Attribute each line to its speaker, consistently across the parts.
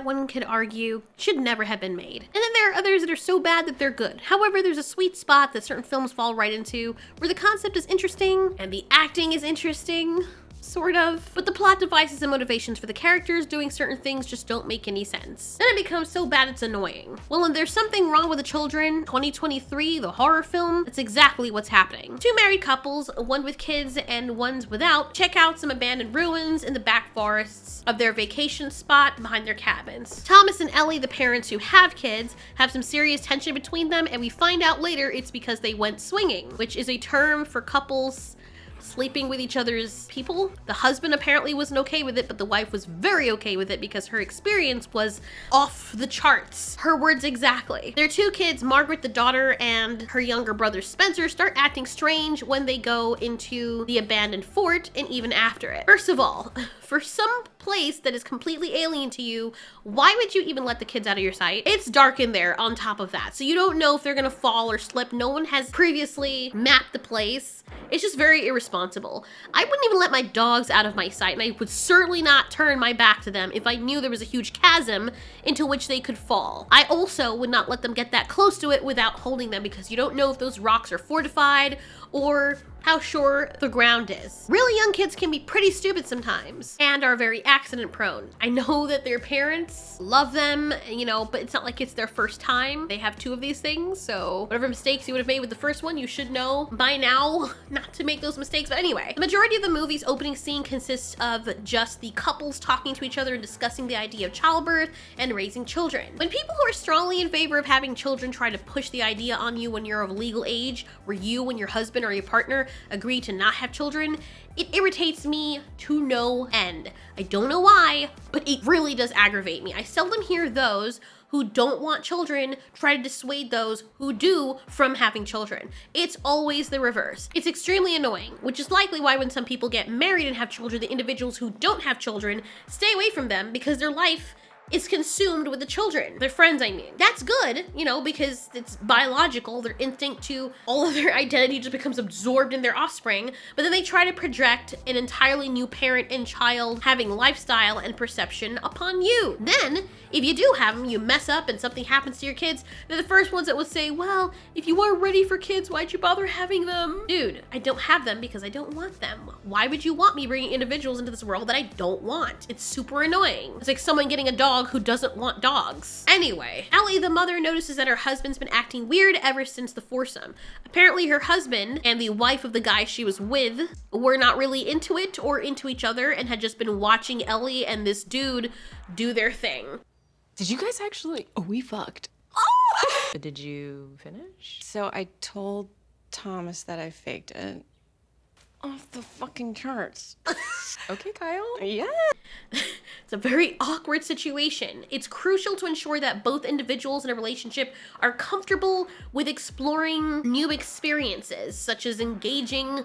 Speaker 1: one could argue should never have been made. And then there are others that are so bad that they're good. However, there's a sweet spot that certain films fall right into where the concept is interesting and the acting is interesting. Sort of. But the plot devices and motivations for the characters doing certain things just don't make any sense. Then it becomes so bad it's annoying. Well, and there's something wrong with the children. 2023, the horror film, that's exactly what's happening. Two married couples, one with kids and one's without, check out some abandoned ruins in the back forests of their vacation spot behind their cabins. Thomas and Ellie, the parents who have kids, have some serious tension between them, and we find out later it's because they went swinging, which is a term for couples sleeping with each other's people. The husband apparently wasn't okay with it, but the wife was very okay with it because her experience was off the charts. Her words exactly. Their two kids, Margaret, the daughter, and her younger brother, Spencer, start acting strange when they go into the abandoned fort and even after it. First of all, for some place that is completely alien to you, why would you even let the kids out of your sight? It's dark in there on top of that, so you don't know if they're gonna fall or slip. No one has previously mapped the place. It's just very irresponsible. I wouldn't even let my dogs out of my sight, and I would certainly not turn my back to them if I knew there was a huge chasm into which they could fall. I also would not let them get that close to it without holding them, because you don't know if those rocks are fortified or how sure the ground is. Really young kids can be pretty stupid sometimes and are very accident prone. I know that their parents love them, you know, but it's not like it's their first time. They have two of these things, so whatever mistakes you would have made with the first one, you should know by now not to make those mistakes. But anyway, the majority of the movie's opening scene consists of just the couples talking to each other and discussing the idea of childbirth and raising children. When people who are strongly in favor of having children try to push the idea on you when you're of legal age, where you and your husband or your partner agree to not have children, it irritates me to no end. I don't know why, but it really does aggravate me. I seldom hear those who don't want children try to dissuade those who do from having children. It's always the reverse. It's extremely annoying, which is likely why when some people get married and have children, the individuals who don't have children stay away from them because their life is consumed with the children. Their friends, I mean. That's good, you know, because it's biological. Their instinct to all of their identity just becomes absorbed in their offspring, but then they try to project an entirely new parent and child having lifestyle and perception upon you. Then, if you do have them, you mess up and something happens to your kids, they're the first ones that would say, well, if you weren't ready for kids, why'd you bother having them? Dude, I don't have them because I don't want them. Why would you want me bringing individuals into this world that I don't want? It's super annoying. It's like someone getting a dog who doesn't want dogs. Anyway, Ellie, the mother, notices that her husband's been acting weird ever since the foursome. Apparently her husband and the wife of the guy she was with were not really into it or into each other and had just been watching Ellie and this dude do their thing.
Speaker 2: Did you guys actually? Oh, we fucked.
Speaker 3: Oh!
Speaker 2: Did you finish?
Speaker 3: So I told Thomas that I faked it. Off the fucking charts.
Speaker 2: Okay, Kyle.
Speaker 3: Yeah.
Speaker 1: It's a very awkward situation. It's crucial to ensure that both individuals in a relationship are comfortable with exploring new experiences, such as engaging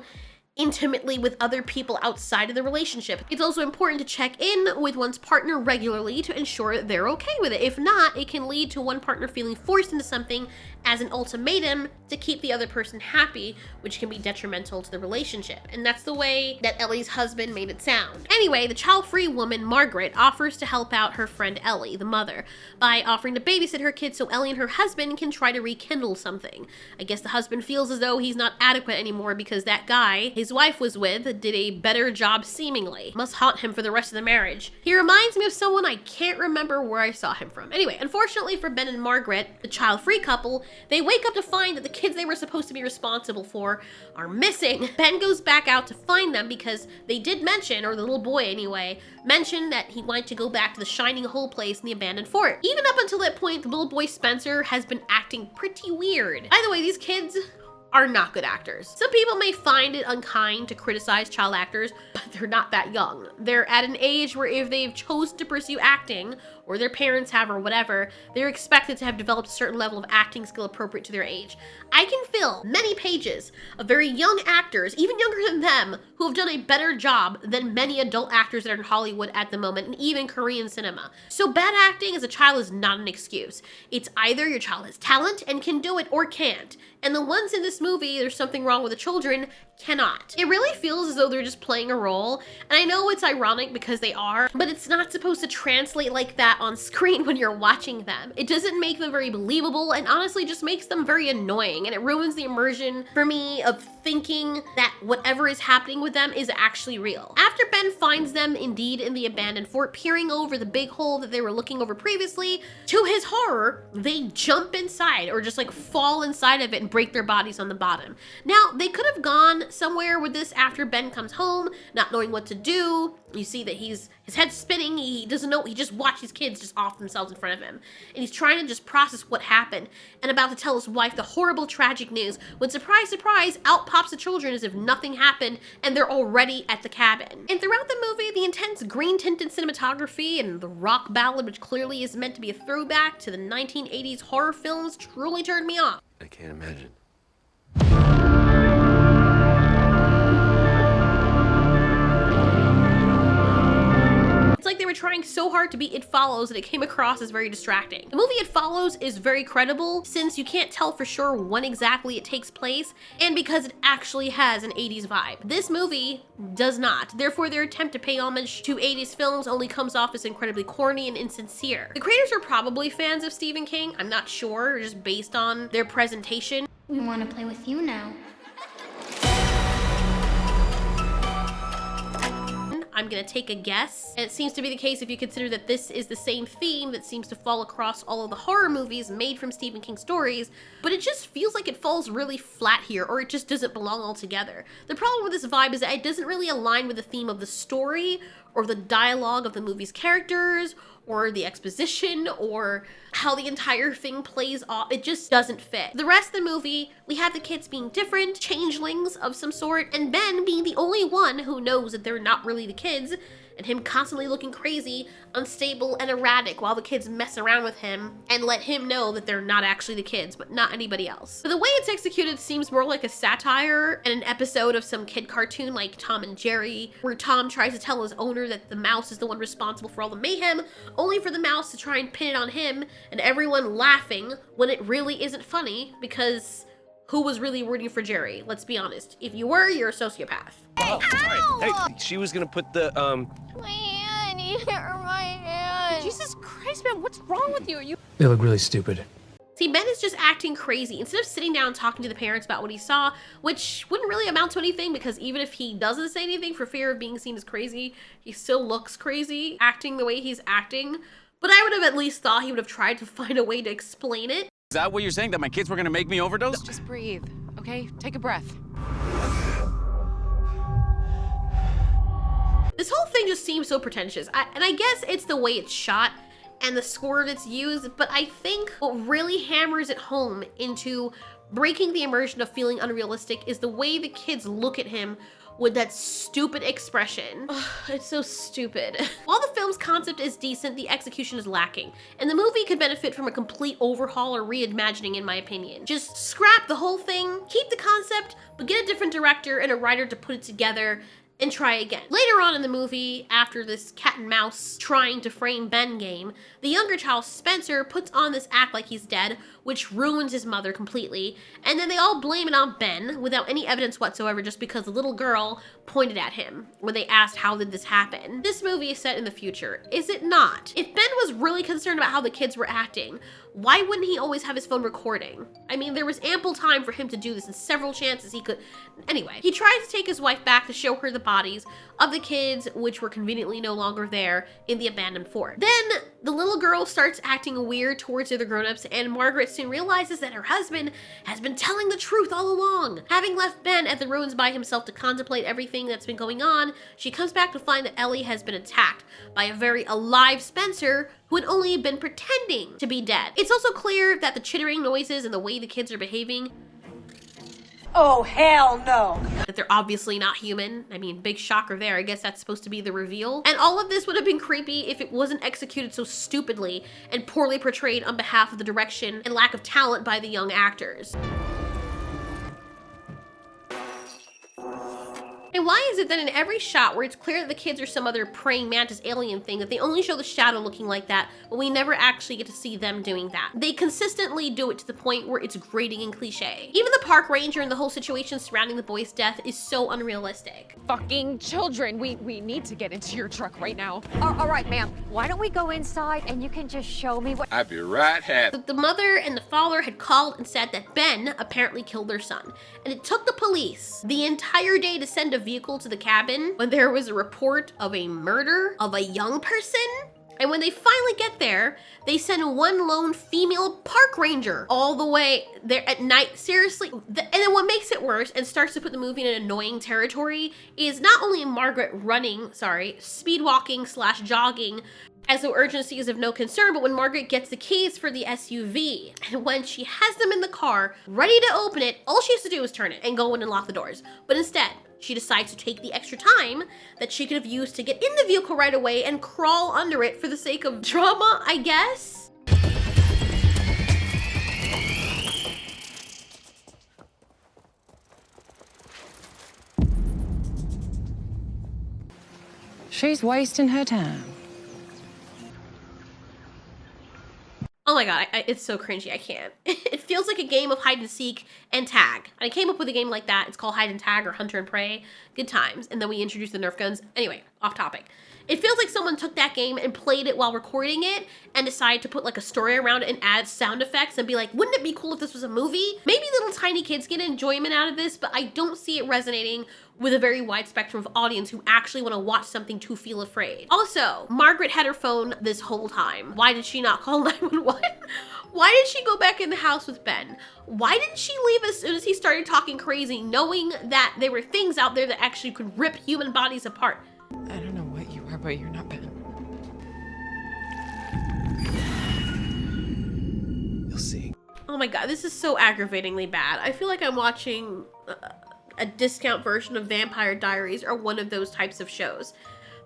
Speaker 1: intimately with other people outside of the relationship. It's also important to check in with one's partner regularly to ensure they're okay with it. If not, it can lead to one partner feeling forced into something as an ultimatum to keep the other person happy, which can be detrimental to the relationship. And that's the way that Ellie's husband made it sound. Anyway, the child-free woman, Margaret, offers to help out her friend Ellie, the mother, by offering to babysit her kids so Ellie and her husband can try to rekindle something. I guess the husband feels as though he's not adequate anymore because that guy his wife was with did a better job seemingly. Must haunt him for the rest of the marriage. He reminds me of someone I can't remember where I saw him from. Anyway, unfortunately for Ben and Margaret, the child-free couple, they wake up to find that the kids they were supposed to be responsible for are missing. Ben goes back out to find them because they did mention, or the little boy anyway, mentioned that he wanted to go back to the shining hole place in the abandoned fort. Even up until that point, the little boy Spencer has been acting pretty weird. By the way, these kids are not good actors. Some people may find it unkind to criticize child actors, but they're not that young. They're at an age where if they've chosen to pursue acting, or their parents have or whatever, they're expected to have developed a certain level of acting skill appropriate to their age. I can fill many pages of very young actors, even younger than them, who have done a better job than many adult actors that are in Hollywood at the moment, and even Korean cinema. So bad acting as a child is not an excuse. It's either your child has talent and can do it or can't. And the ones in this movie, there's something wrong with the children, cannot. It really feels as though they're just playing a role, and I know it's ironic because they are, but it's not supposed to translate like that on screen when you're watching them. It doesn't make them very believable and honestly just makes them very annoying, and it ruins the immersion for me of thinking that whatever is happening with them is actually real. After Ben finds them indeed in the abandoned fort, peering over the big hole that they were looking over previously, to his horror, they jump inside or just like fall inside of it and break their bodies on the bottom. Now, they could have gone somewhere with this after Ben comes home, not knowing what to do. You see that his head's spinning, he doesn't know, he just watched his kids just off themselves in front of him. And he's trying to just process what happened and about to tell his wife the horrible tragic news when surprise, surprise, out pops the children as if nothing happened and they're already at the cabin. And throughout the movie, the intense green tinted cinematography and the rock ballad, which clearly is meant to be a throwback to the 1980s horror films, truly turned me off.
Speaker 4: I can't imagine.
Speaker 1: It's like they were trying so hard to be It Follows that it came across as very distracting. The movie It Follows is very credible since you can't tell for sure when exactly it takes place and because it actually has an 80s vibe. This movie does not. Therefore, their attempt to pay homage to 80s films only comes off as incredibly corny and insincere. The creators are probably fans of Stephen King, I'm not sure, just based on their presentation.
Speaker 5: We want to play with you now.
Speaker 1: I'm gonna take a guess, and it seems to be the case if you consider that this is the same theme that seems to fall across all of the horror movies made from Stephen King stories, but it just feels like it falls really flat here, or it just doesn't belong altogether. The problem with this vibe is that it doesn't really align with the theme of the story, or the dialogue of the movie's characters, or the exposition, or how the entire thing plays off. It just doesn't fit. The rest of the movie, we have the kids being different, changelings of some sort, and Ben being the only one who knows that they're not really the kids, and him constantly looking crazy, unstable, and erratic while the kids mess around with him and let him know that they're not actually the kids, but not anybody else. But the way it's executed seems more like a satire and an episode of some kid cartoon like Tom and Jerry, where Tom tries to tell his owner that the mouse is the one responsible for all the mayhem, only for the mouse to try and pin it on him and everyone laughing when it really isn't funny because who was really rooting for Jerry? Let's be honest. If you were, you're a sociopath.
Speaker 4: Oh, sorry. Hey, she was gonna put the,
Speaker 5: My hand, you hurt my hand.
Speaker 2: Jesus Christ, man, what's wrong with you?
Speaker 6: They look really stupid.
Speaker 1: See, Ben is just acting crazy. Instead of sitting down and talking to the parents about what he saw, which wouldn't really amount to anything because even if he doesn't say anything for fear of being seen as crazy, he still looks crazy, acting the way he's acting. But I would have at least thought he would have tried to find a way to explain it.
Speaker 7: Is that what you're saying? That my kids were gonna make me overdose?
Speaker 2: Just breathe, okay? Take a breath.
Speaker 1: This whole thing just seems so pretentious. And I guess it's the way it's shot and the score that's used, but I think what really hammers it home into breaking the immersion of feeling unrealistic is the way the kids look at him with that stupid expression. Ugh, it's so stupid. While the film's concept is decent, the execution is lacking, and the movie could benefit from a complete overhaul or reimagining in my opinion. Just scrap the whole thing, keep the concept, but get a different director and a writer to put it together and try again. Later on in the movie, after this cat and mouse trying to frame Ben game, the younger child Spencer puts on this act like he's dead, which ruins his mother completely, and then they all blame it on Ben without any evidence whatsoever just because the little girl pointed at him when they asked how did this happen. This movie is set in the future, is it not? If Ben was really concerned about how the kids were acting, why wouldn't he always have his phone recording? I mean, there was ample time for him to do this and several chances he could. Anyway, he tries to take his wife back to show her the bodies of the kids, which were conveniently no longer there in the abandoned fort. Then the little girl starts acting weird towards the other grown-ups, and Margaret soon realizes that her husband has been telling the truth all along. Having left Ben at the ruins by himself to contemplate everything that's been going on, she comes back to find that Ellie has been attacked by a very alive Spencer who had only been pretending to be dead. It's also clear that the chittering noises and the way the kids are behaving,
Speaker 8: Oh, hell no.
Speaker 1: that they're obviously not human. I mean, big shocker there. I guess that's supposed to be the reveal. And all of this would have been creepy if it wasn't executed so stupidly and poorly portrayed on behalf of the direction and lack of talent by the young actors. And why is it that in every shot where it's clear that the kids are some other praying mantis alien thing, that they only show the shadow looking like that, but we never actually get to see them doing that? They consistently do it to the point where it's grating and cliche. Even the park ranger and the whole situation surrounding the boy's death is so unrealistic.
Speaker 2: Fucking children. We need to get into your truck right now.
Speaker 6: All right, ma'am. Why don't we go inside and you can just show me what...
Speaker 9: I'd be right happy.
Speaker 1: The mother and the father had called and said that Ben apparently killed their son. And it took the police the entire day to send a vehicle to the cabin when there was a report of a murder of a young person. And when they finally get there, they send one lone female park ranger all the way there at night. Seriously. And then what makes it worse and starts to put the movie in an annoying territory is not only Margaret speed walking / jogging as though urgency is of no concern, but when Margaret gets the keys for the SUV, and when she has them in the car, ready to open it, all she has to do is turn it and go in and lock the doors. But instead, she decides to take the extra time that she could have used to get in the vehicle right away and crawl under it for the sake of drama, I guess?
Speaker 3: She's wasting her time.
Speaker 1: Oh my god, it's so cringy, I can't. It feels like a game of hide and seek and tag. I came up with a game like that. It's called Hide and Tag or Hunter and Prey. Good times. And then we introduced the Nerf guns. Anyway, off topic. It feels like someone took that game and played it while recording it and decided to put like a story around it and add sound effects and be like, wouldn't it be cool if this was a movie? Maybe little tiny kids get enjoyment out of this, but I don't see it resonating with a very wide spectrum of audience who actually want to watch something to feel afraid. Also, Margaret had her phone this whole time. Why did she not call 911? Why did she go back in the house with Ben? Why didn't she leave as soon as he started talking crazy, knowing that there were things out there that actually could rip human bodies apart?
Speaker 3: I don't know what you are, but you're not Ben.
Speaker 4: You'll see.
Speaker 1: Oh my god, this is so aggravatingly bad. I feel like I'm watching a discount version of Vampire Diaries or one of those types of shows.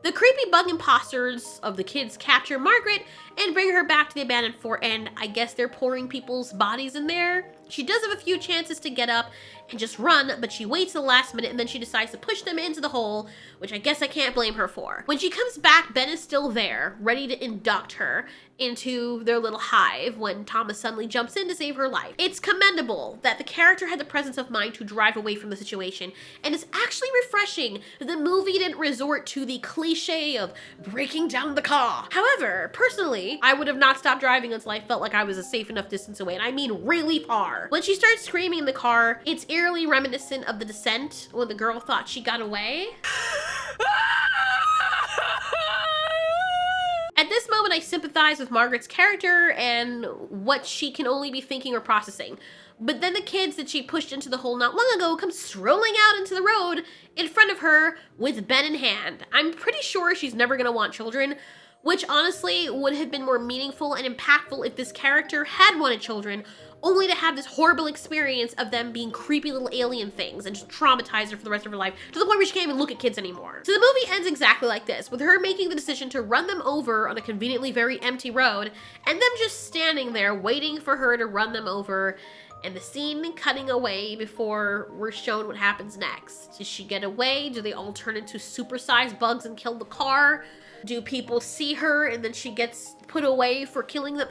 Speaker 1: The creepy bug imposters of the kids capture Margaret and bring her back to the abandoned fort, and I guess they're pouring people's bodies in there. She does have a few chances to get up and just run, but she waits the last minute and then she decides to push them into the hole, which I guess I can't blame her for. When she comes back, Ben is still there, ready to induct her into their little hive when Thomas suddenly jumps in to save her life. It's commendable that the character had the presence of mind to drive away from the situation, and it's actually refreshing that the movie didn't resort to the cliche of breaking down the car. However, personally, I would have not stopped driving until I felt like I was a safe enough distance away, and I mean really far. When she starts screaming in the car, it's eerily reminiscent of The Descent when the girl thought she got away. At this moment, I sympathize with Margaret's character and what she can only be thinking or processing. But then the kids that she pushed into the hole not long ago come strolling out into the road in front of her with Ben in hand. I'm pretty sure she's never gonna want children, which honestly would have been more meaningful and impactful if this character had wanted children, only to have this horrible experience of them being creepy little alien things and just traumatize her for the rest of her life to the point where she can't even look at kids anymore. So the movie ends exactly like this, with her making the decision to run them over on a conveniently very empty road and them just standing there waiting for her to run them over, and the scene cutting away before we're shown what happens next. Does she get away? Do they all turn into supersized bugs and kill the car? Do people see her and then she gets put away for killing them?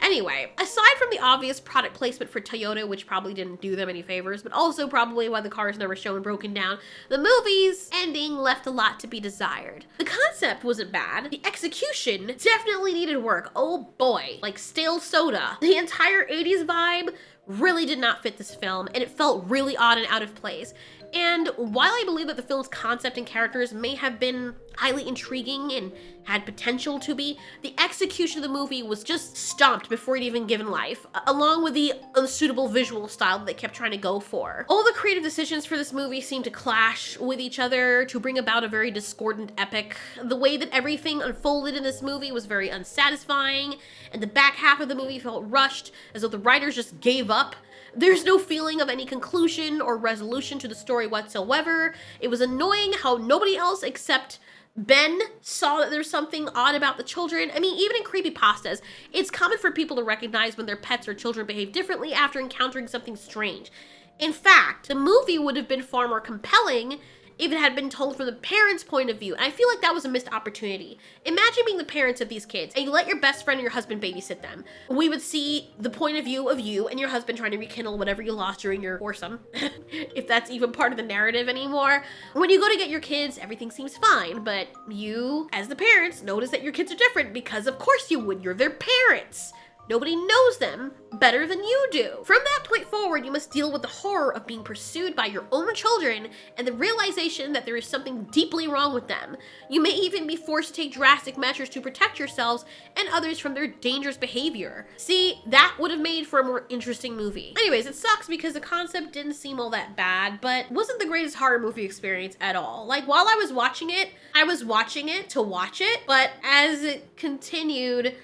Speaker 1: Anyway, aside from the obvious product placement for Toyota, which probably didn't do them any favors, but also probably why the car is never shown broken down, the movie's ending left a lot to be desired. The concept wasn't bad. The execution definitely needed work. Oh boy, like stale soda. The entire 80s vibe really did not fit this film, and it felt really odd and out of place. And while I believe that the film's concept and characters may have been highly intriguing and had potential to be, the execution of the movie was just stomped before it even given life, along with the unsuitable visual style that they kept trying to go for. All the creative decisions for this movie seemed to clash with each other to bring about a very discordant epic. The way that everything unfolded in this movie was very unsatisfying, and the back half of the movie felt rushed, as though the writers just gave up. There's no feeling of any conclusion or resolution to the story whatsoever. It was annoying how nobody else except Ben saw that there's something odd about the children. I mean, even in creepypastas, it's common for people to recognize when their pets or children behave differently after encountering something strange. In fact, the movie would have been far more compelling if it had been told from the parents' point of view. And I feel like that was a missed opportunity. Imagine being the parents of these kids and you let your best friend and your husband babysit them. We would see the point of view of you and your husband trying to rekindle whatever you lost during your foursome, if that's even part of the narrative anymore. When you go to get your kids, everything seems fine, but you, as the parents, notice that your kids are different because of course you would, you're their parents. Nobody knows them better than you do. From that point forward, you must deal with the horror of being pursued by your own children and the realization that there is something deeply wrong with them. You may even be forced to take drastic measures to protect yourselves and others from their dangerous behavior. See, that would have made for a more interesting movie. Anyways, it sucks because the concept didn't seem all that bad, but wasn't the greatest horror movie experience at all. Like, while I was watching it to watch it, but as it continued,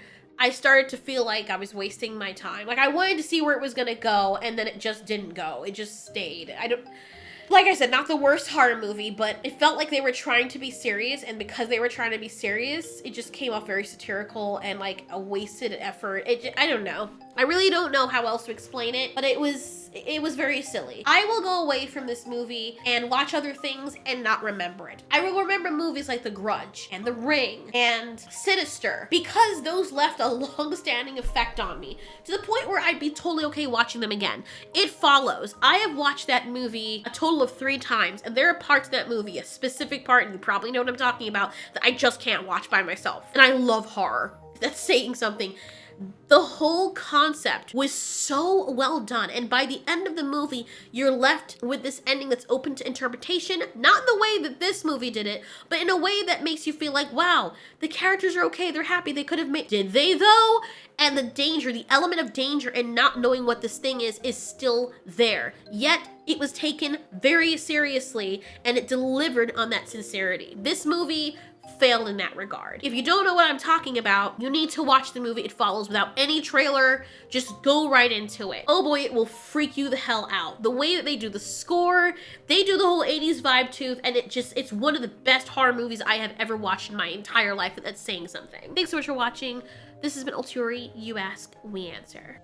Speaker 1: I started to feel like I was wasting my time. Like, I wanted to see where it was gonna go, and then it just didn't go. It just stayed. Like I said, not the worst horror movie, but it felt like they were trying to be serious, and because they were trying to be serious, it just came off very satirical and like a wasted effort. I don't know. I really don't know how else to explain it, but it was very silly. I will go away from this movie and watch other things and not remember it. I will remember movies like The Grudge and The Ring and Sinister because those left a long-standing effect on me to the point where I'd be totally okay watching them again. It Follows. I have watched that movie a total of 3 times, and there are parts in that movie, a specific part, and you probably know what I'm talking about, that I just can't watch by myself. And I love horror. That's saying something. The whole concept was so well done, and by the end of the movie, you're left with this ending that's open to interpretation, not in the way that this movie did it, but in a way that makes you feel like, wow, the characters are okay, they're happy, they could have made... Did they though? And the danger, the element of danger and not knowing what this thing is still there. Yet, it was taken very seriously, and it delivered on that sincerity. This movie failed in that regard. If you don't know what I'm talking about, you need to watch the movie It Follows without any trailer. Just go right into it. Oh boy, it will freak you the hell out. The way that they do the score, they do the whole 80s vibe too, and it's one of the best horror movies I have ever watched in my entire life, and that's saying something. Thanks so much for watching. This has been Ulturi. You ask, we answer.